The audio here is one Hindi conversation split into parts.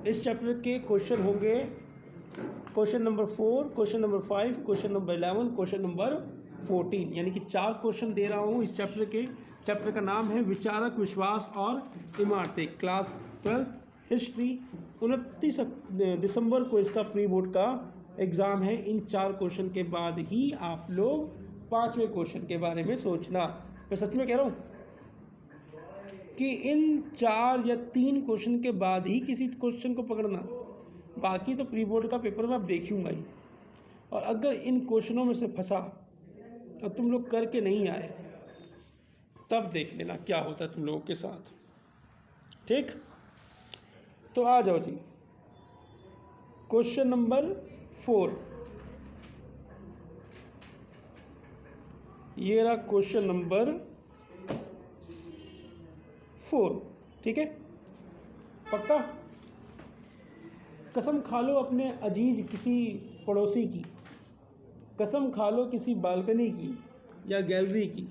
इस चैप्टर के क्वेश्चन होंगे question number 4, question number 5, question number 11, question number 14, यानी कि 4 क्वेश्चन दे रहा हूँ इस चैप्टर के। चैप्टर का नाम है विचारक, विश्वास और इमारतें, क्लास 12 हिस्ट्री। 29 दिसंबर को इसका प्री बोर्ड का एग्ज़ाम है। इन 4 क्वेश्चन के बाद ही आप लोग 5वें क्वेश्चन के बारे में सोचना। मैं सच में कह रहा हूँ कि इन 4 या 3 क्वेश्चन के बाद ही किसी क्वेश्चन को पकड़ना, बाकी तो प्री बोर्ड का पेपर में आप देखूंगा ही। और अगर इन क्वेश्चनों में से फंसा और तुम लोग करके नहीं आए, तब देख लेना क्या होता है तुम लोगों के साथ। ठीक, तो आ जाओ जी। क्वेश्चन नंबर 4, ये रहा क्वेश्चन नंबर 4। ठीक है, पक्का? कसम खा लो अपने अजीज किसी पड़ोसी की, कसम खा लो किसी बालकनी की या गैलरी की।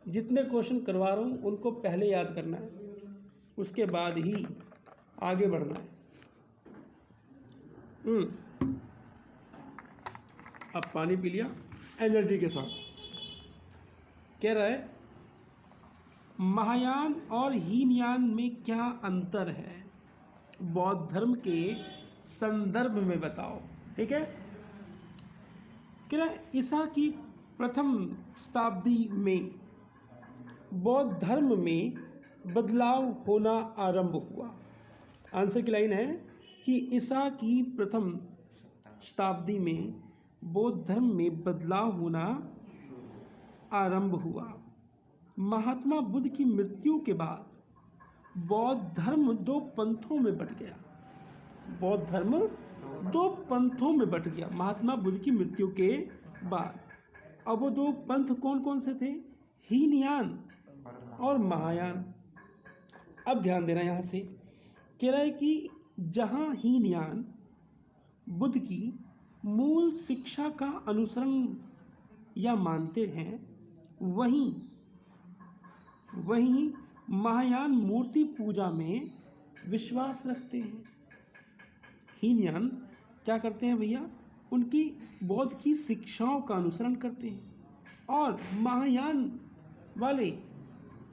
जितने क्वेश्चन करवा रहा हूँ उनको पहले याद करना है, उसके बाद ही आगे बढ़ना है। अब पानी पी लिया एनर्जी के साथ। कह रहा है महायान और हीनयान में क्या अंतर है, बौद्ध धर्म के संदर्भ में बताओ। ठीक है, कह रहा है ईसा की प्रथम शताब्दी में बौद्ध धर्म में बदलाव होना आरंभ हुआ। आंसर की लाइन है कि ईसा की प्रथम शताब्दी में बौद्ध धर्म में बदलाव होना आरंभ हुआ। महात्मा बुद्ध की मृत्यु के बाद बौद्ध धर्म 2 पंथों में बट गया। बौद्ध धर्म 2 पंथों में बट गया महात्मा बुद्ध की मृत्यु के बाद। अब वो 2 पंथ कौन कौन से थे? हीनयान और महायान। अब ध्यान देना यहाँ से, कह रहा है कि जहाँ हीनयान बुद्ध की मूल शिक्षा का अनुसरण या मानते हैं, वहीं महायान मूर्ति पूजा में विश्वास रखते हैं। हीनयान क्या करते हैं भैया? उनकी बौद्ध की शिक्षाओं का अनुसरण करते हैं, और महायान वाले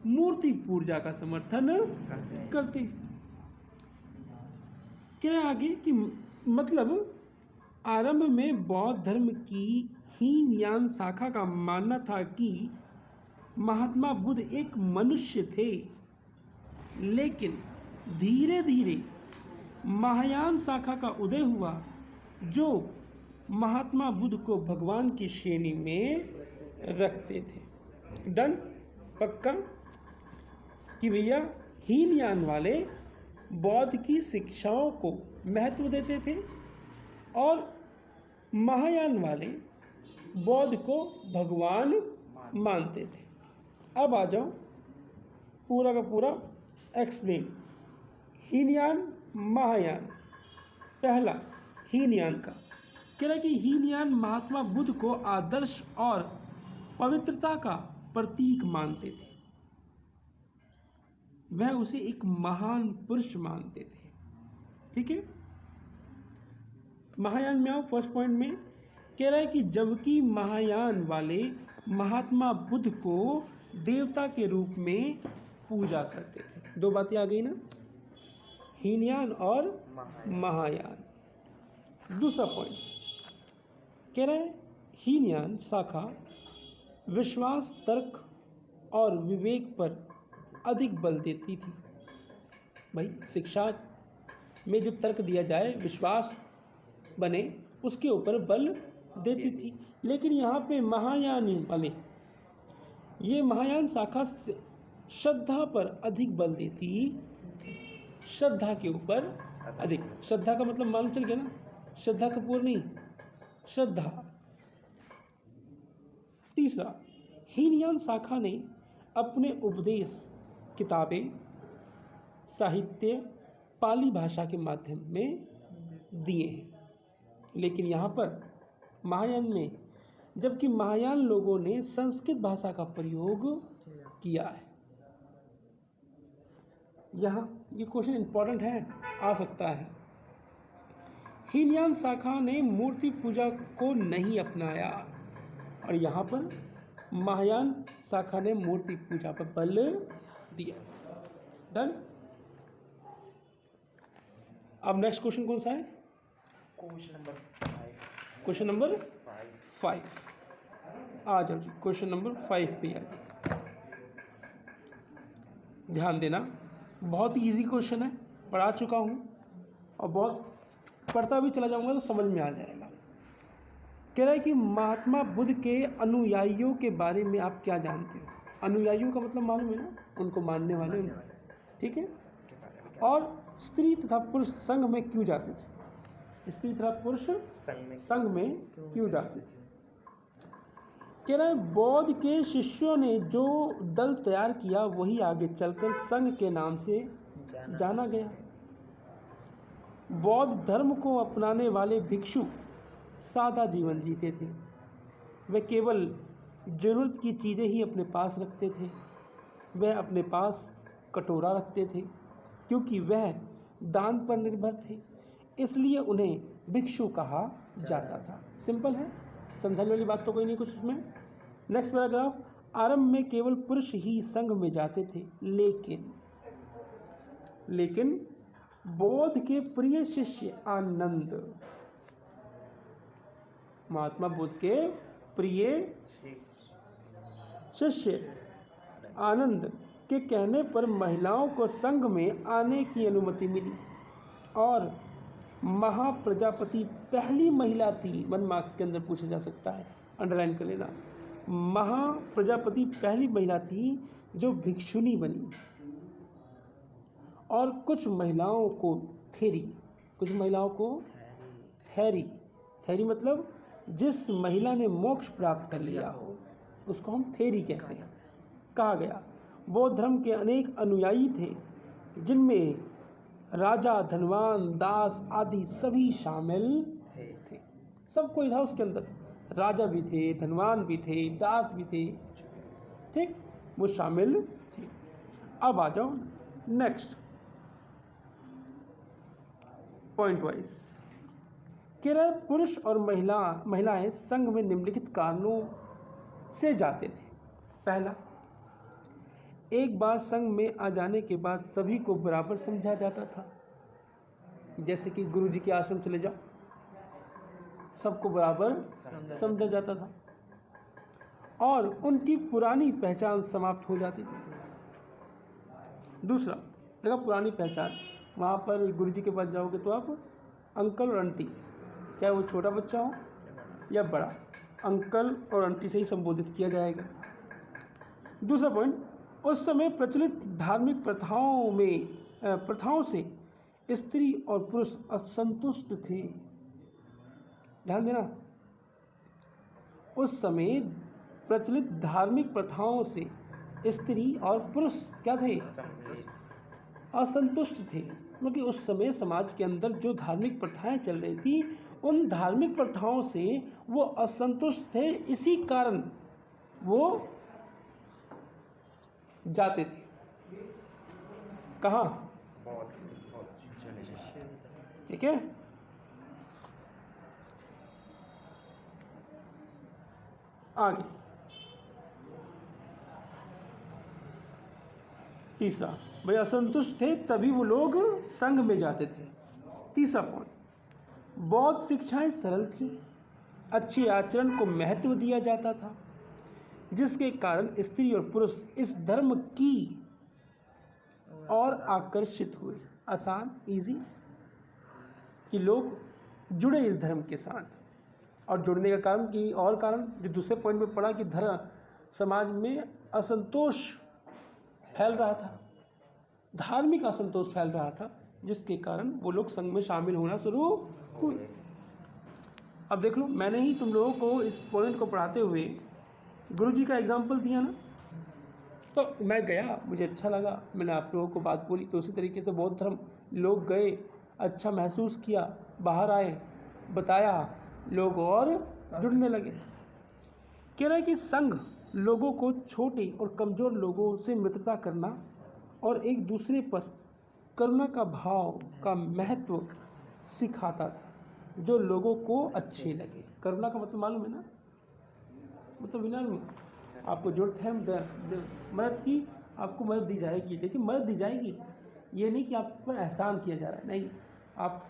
मूर्ति पूजा का समर्थन करते हैं। क्या आगे कि मतलब आरंभ में बौद्ध धर्म की हीनयान शाखा का मानना था कि महात्मा बुद्ध एक मनुष्य थे, लेकिन धीरे धीरे महायान शाखा का उदय हुआ जो महात्मा बुद्ध को भगवान की श्रेणी में रखते थे। डन? पक्का कि भैया हीनयान वाले बौद्ध की शिक्षाओं को महत्व देते थे और महायान वाले बौद्ध को भगवान मानते थे। अब आ जाओ पूरा का पूरा एक्सप्लेन। हीनयान महायान। पहला हीनयान का कह रहा है कि हीनयान महात्मा बुद्ध को आदर्श और पवित्रता का प्रतीक मानते थे। वह उसे एक महान पुरुष मानते थे। ठीक है, महायान में आओ। फर्स्ट पॉइंट में कह रहा है कि जबकि महायान वाले महात्मा बुद्ध को देवता के रूप में पूजा करते थे। 2 बातें आ गई ना, हीनयान और महायान। दूसरा पॉइंट कह रहा है हीनयान शाखा विश्वास, तर्क और विवेक पर अधिक बल देती थी। भाई शिक्षा में जो तर्क दिया जाए, विश्वास बने, उसके ऊपर बल देती थी। लेकिन यहाँ पे महायान वाले, ये महायान शाखा श्रद्धा पर अधिक बल देती थी। श्रद्धा के ऊपर अधिक। श्रद्धा का मतलब मालूम चल गया ना, श्रद्धा कपूर नहीं, श्रद्धा। तीसरा, हीनयान शाखा ने अपने उपदेश, किताबें, साहित्य पाली भाषा के माध्यम में दिए हैं। लेकिन यहाँ पर महायान में, जबकि महायान लोगों ने संस्कृत भाषा का प्रयोग किया है। यहाँ ये क्वेश्चन इंपॉर्टेंट है, आ सकता है। हीनयान शाखा ने मूर्ति पूजा को नहीं अपनाया और यहाँ पर महायान शाखा ने मूर्ति पूजा पर बल दिया। डन। अब नेक्स्ट क्वेश्चन कौन सा है? Question number 5। आ जाओ जी, क्वेश्चन नंबर 5 पे आ जाओ। ध्यान देना, बहुत ही ईजी क्वेश्चन है, पढ़ा चुका हूँ और बहुत पढ़ता भी चला जाऊँगा तो समझ में आ जाएगा। कह रहा है कि महात्मा बुद्ध के अनुयायियों के बारे में आप क्या जानते हो? अनुयायियों का मतलब मालूम है ना, उनको मानने वाले, ठीक है। और स्त्री तथा पुरुष संघ में क्यों जाते थे? स्त्री तथा पुरुष संघ में क्यों जाते थे? कह रहा है बौद्ध के शिष्यों ने जो दल तैयार किया वही आगे चलकर संघ के नाम से जाना गया। बौद्ध धर्म को अपनाने वाले भिक्षु सादा जीवन जीते थे। वे केवल जरूरत की चीज़ें ही अपने पास रखते थे। वह अपने पास कटोरा रखते थे क्योंकि वह दान पर निर्भर थे, इसलिए उन्हें भिक्षु कहा जाता था। सिंपल है, समझाने वाली बात तो कोई नहीं कुछ उसमें। नेक्स्ट पैराग्राफ, आरंभ में केवल पुरुष ही संघ में जाते थे, लेकिन बौद्ध के प्रिय शिष्य आनंद, महात्मा बुद्ध के प्रिय शिष्य आनंद के कहने पर महिलाओं को संघ में आने की अनुमति मिली और महाप्रजापति पहली महिला थी। 1 मार्क्स के अंदर पूछा जा सकता है, अंडरलाइन कर लेना। महाप्रजापति पहली महिला थी जो भिक्षुनी बनी और कुछ महिलाओं को थेरी मतलब जिस महिला ने मोक्ष प्राप्त कर लिया हो उसको हम थेरी कहते हैं, कहा गया। बौद्ध धर्म के अनेक अनुयायी थे जिनमें राजा, धनवान, दास आदि सभी शामिल थे। सब कोई था उसके अंदर, राजा भी थे, धनवान भी थे, दास भी थे, ठीक, वो शामिल थे। अब आ जाओ नेक्स्ट पॉइंट वाइज। कह रहा है पुरुष और महिलाएं संघ में निम्नलिखित कारणों से जाते थे। पहला, एक बार संघ में आ जाने के बाद सभी को बराबर समझा जाता था। जैसे कि गुरु जी के आश्रम चले जाओ, सबको बराबर समझा जाता था और उनकी पुरानी पहचान समाप्त हो जाती थी। दूसरा, देखा पुरानी पहचान, वहाँ पर गुरु जी के पास जाओगे तो आप अंकल और आंटी, चाहे वो छोटा बच्चा हो या बड़ा, अंकल और आंटी से ही संबोधित किया जाएगा। दूसरा पॉइंट, उस समय प्रचलित धार्मिक प्रथाओं से स्त्री और पुरुष असंतुष्ट थे। ध्यान देना, उस समय प्रचलित धार्मिक प्रथाओं से स्त्री और पुरुष क्या थे? असंतुष्ट थे। क्योंकि उस समय समाज के अंदर जो धार्मिक प्रथाएं चल रही थी उन धार्मिक प्रथाओं से वो असंतुष्ट थे, इसी कारण वो जाते थे। कहाँ? ठीक है, आगे तीसरा, भाई असंतुष्ट थे तभी वो लोग संघ में जाते थे। तीसरा पॉइंट, बौद्ध शिक्षाएं सरल थी, अच्छे आचरण को महत्व दिया जाता था, जिसके कारण स्त्री और पुरुष इस धर्म की और आकर्षित हुए। आसान, इजी, कि लोग जुड़े इस धर्म के साथ। और जुड़ने का कारण की और कारण जो दूसरे पॉइंट में पढ़ा कि धर्म समाज में असंतोष फैल रहा था, धार्मिक असंतोष फैल रहा था, जिसके कारण वो लोग संघ में शामिल होना शुरू हुए। अब देख लो, मैंने ही तुम लोगों को इस पॉइंट को पढ़ाते हुए गुरु जी का एग्जाम्पल दिया ना, तो मैं गया, मुझे अच्छा लगा, मैंने आप लोगों को बात बोली, तो उसी तरीके से बौद्ध धर्म लोग गए, अच्छा महसूस किया, बाहर आए, बताया, लोग और जुड़ने लगे। कह रहे हैं कि संघ लोगों को छोटे और कमज़ोर लोगों से मित्रता करना और एक दूसरे पर करुणा का भाव का महत्व सिखाता था जो लोगों को अच्छे लगे। करुणा का मतलब मालूम है ना, मतलब बिना आपको जरूरत है मदद की, आपको मदद दी जाएगी, लेकिन मदद दी जाएगी ये नहीं कि आप पर एहसान किया जा रहा है, नहीं, आप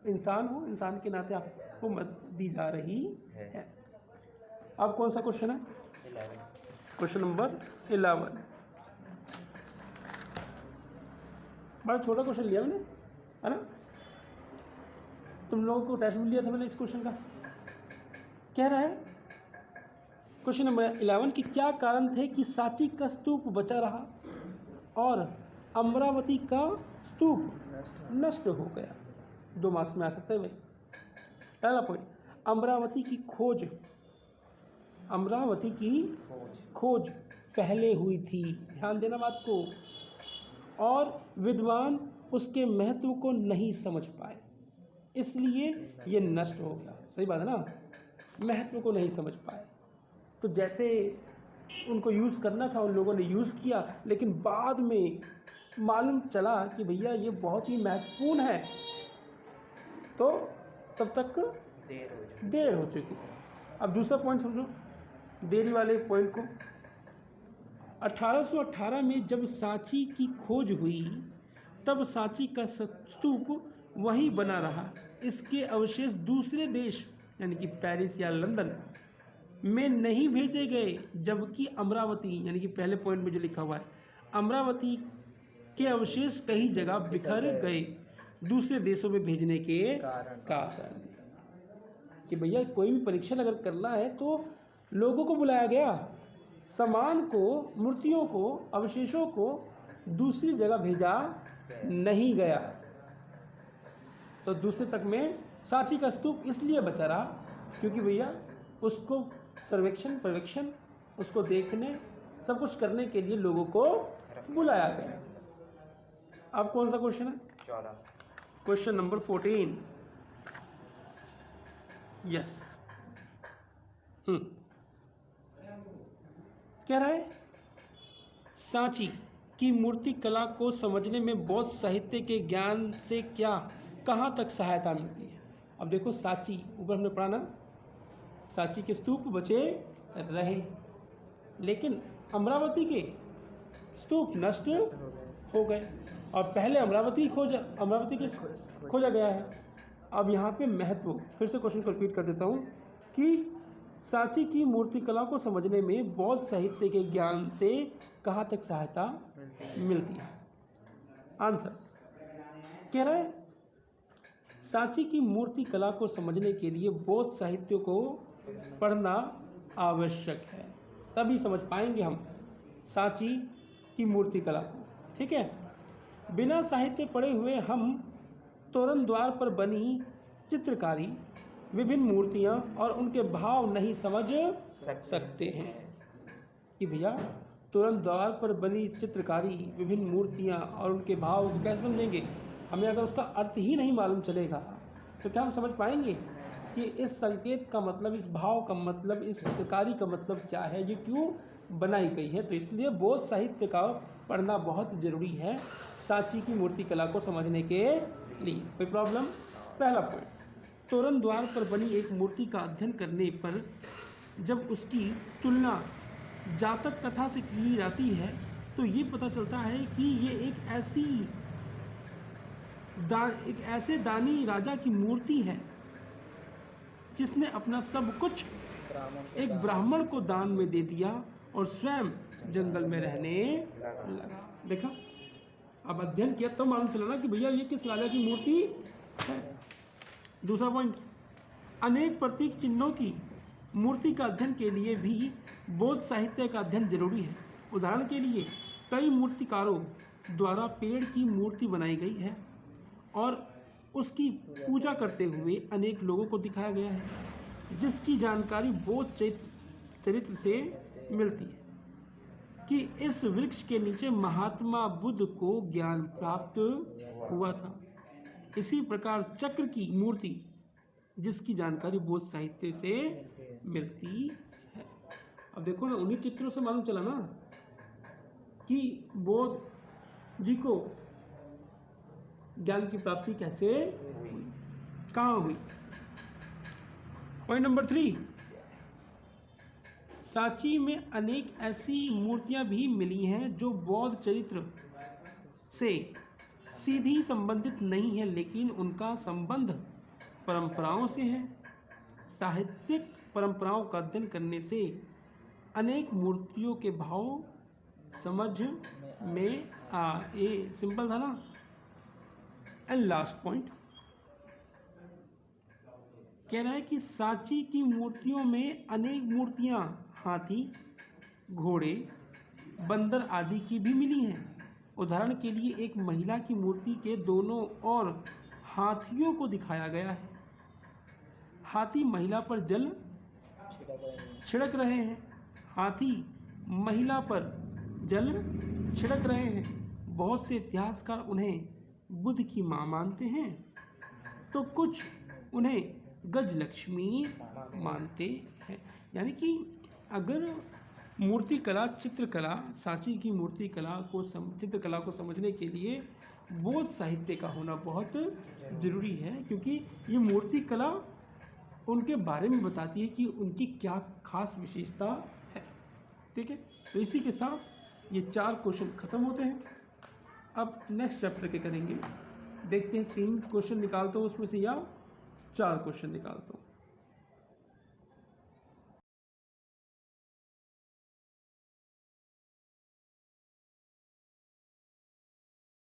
इंसान हो, इंसान के नाते आपको मदद दी जा रही है। अब कौन सा क्वेश्चन है? Question number 11। बड़ा छोटा क्वेश्चन लिया मैंने, है ना? तुम लोगों को टेस्ट भी लिया था मैंने इस क्वेश्चन का। कह रहा है क्वेश्चन नंबर 11 कि क्या कारण थे कि सांची का स्तूप बचा रहा और अमरावती का स्तूप नष्ट हो गया? 2 मार्क्स में आ सकता है भाई। पहला पॉइंट, अमरावती की खोज पहले हुई थी, ध्यान देना बात को, और विद्वान उसके महत्व को नहीं समझ पाए, इसलिए ये नष्ट हो गया। सही बात है ना, महत्व को नहीं समझ पाए। तो जैसे उनको यूज़ करना था उन लोगों ने यूज़ किया, लेकिन बाद में मालूम चला कि भैया ये बहुत ही महत्वपूर्ण है, तो तब तक देर हो चुकी थी। अब दूसरा पॉइंट समझो, देरी वाले पॉइंट को। 1818 में जब सांची की खोज हुई तब सांची का स्तूप वहीं बना रहा, इसके अवशेष दूसरे देश यानी कि पेरिस या लंदन में नहीं भेजे गए, जबकि अमरावती यानी कि पहले पॉइंट में जो लिखा हुआ है अमरावती के अवशेष कई जगह बिखर गए दूसरे देशों में भेजने के कारण। कि भैया कोई भी परीक्षण अगर करना है तो लोगों को बुलाया गया, सामान को, मूर्तियों को, अवशेषों को दूसरी जगह भेजा नहीं गया। तो दूसरे तक में सांची का स्तूप इसलिए बचा रहा क्योंकि भैया उसको पर्यवेक्षण उसको देखने सब कुछ करने के लिए लोगों को बुलाया गया। अब कौन सा क्वेश्चन है? Question number 14। यस, क्या रहा है? सांची की मूर्ति कला को समझने में बौद्ध साहित्य के ज्ञान से कहाँ तक सहायता मिलती है? अब देखो, सांची ऊपर हमने पढ़ा ना, सांची के स्तूप बचे रहे, लेकिन अमरावती के स्तूप नष्ट हो गए, और पहले अमरावती के खोजा गया है। अब यहाँ पे महत्व, फिर से क्वेश्चन को रिपीट कर देता हूँ कि सांची की मूर्तिकला को समझने में बौद्ध साहित्य के ज्ञान से कहाँ तक सहायता मिलती है? आंसर कह रहा है सांची की मूर्तिकला को समझने के लिए बौद्ध साहित्य को पढ़ना आवश्यक है, तभी समझ पाएंगे हम सांची की मूर्तिकला को। ठीक है, बिना साहित्य पढ़े हुए हम तोरण द्वार पर बनी चित्रकारी, विभिन्न मूर्तियाँ और उनके भाव नहीं समझ सकते हैं। कि भैया तोरण द्वार पर बनी चित्रकारी, विभिन्न मूर्तियाँ और उनके भाव कैसे समझेंगे? हमें अगर उसका अर्थ ही नहीं मालूम चलेगा तो क्या हम समझ पाएंगे कि इस संकेत का मतलब, इस भाव का मतलब, इस चित्रकारी का मतलब क्या है, ये क्यों बनाई गई है? तो इसलिए बौद्ध साहित्य का पढ़ना बहुत ज़रूरी है सांची की मूर्तिकला को समझने के लिए। कोई प्रॉब्लम? पहला पॉइंट, तोरण द्वार पर बनी एक मूर्ति का अध्ययन करने पर जब उसकी तुलना जातक कथा से की जाती है तो ये पता चलता है कि ये एक ऐसे दानी राजा की मूर्ति है जिसने अपना सब कुछ एक ब्राह्मण को दान में दे दिया और स्वयं जंगल में रहने लगा। देखा, अब अध्ययन किया तो मालूम चला ना कि भैया ये किस राजा की मूर्ति है। दूसरा पॉइंट, अनेक प्रतीक चिन्हों की मूर्ति का अध्ययन के लिए भी बौद्ध साहित्य का अध्ययन जरूरी है। उदाहरण के लिए कई मूर्तिकारों द्वारा पेड़ की मूर्ति बनाई गई है और उसकी पूजा करते हुए अनेक लोगों को दिखाया गया है, जिसकी जानकारी बौद्ध चरित्र से मिलती है कि इस वृक्ष के नीचे महात्मा बुद्ध को ज्ञान प्राप्त हुआ था। इसी प्रकार चक्र की मूर्ति, जिसकी जानकारी बौद्ध साहित्य से मिलती है। अब देखो ना, उन्हीं चित्रों से मालूम चला ना कि बौद्ध जी को ज्ञान की प्राप्ति कैसे हुई, कहाँ हुई। पॉइंट नंबर 3, सांची में अनेक ऐसी मूर्तियां भी मिली हैं जो बौद्ध चरित्र से सीधी संबंधित नहीं है, लेकिन उनका संबंध परंपराओं से है। साहित्यिक परंपराओं का अध्ययन करने से अनेक मूर्तियों के भाव समझ में आए। सिंपल था ना। एंड लास्ट पॉइंट कह रहा है कि सांची की मूर्तियों में अनेक मूर्तियां हाथी, घोड़े, बंदर आदि की भी मिली हैं। उदाहरण के लिए एक महिला की मूर्ति के दोनों ओर हाथियों को दिखाया गया है। हाथी महिला पर जल छिड़क रहे हैं, हाथी महिला पर जल छिड़क रहे हैं। बहुत से इतिहासकार उन्हें बुद्ध की मां मानते हैं, तो कुछ उन्हें गजलक्ष्मी मानते हैं। यानी कि अगर मूर्ति कला, चित्रकला, सांची की मूर्ति कला को चित्रकला को समझने के लिए बौद्ध साहित्य का होना बहुत ज़रूरी है, क्योंकि ये मूर्ति कला उनके बारे में बताती है कि उनकी क्या खास विशेषता है। ठीक है, तो इसी के साथ ये 4 क्वेश्चन ख़त्म होते हैं। अब नेक्स्ट चैप्टर के करेंगे, देखते हैं 3 क्वेश्चन निकालता हूँ उसमें से या 4 क्वेश्चन निकालता हूँ।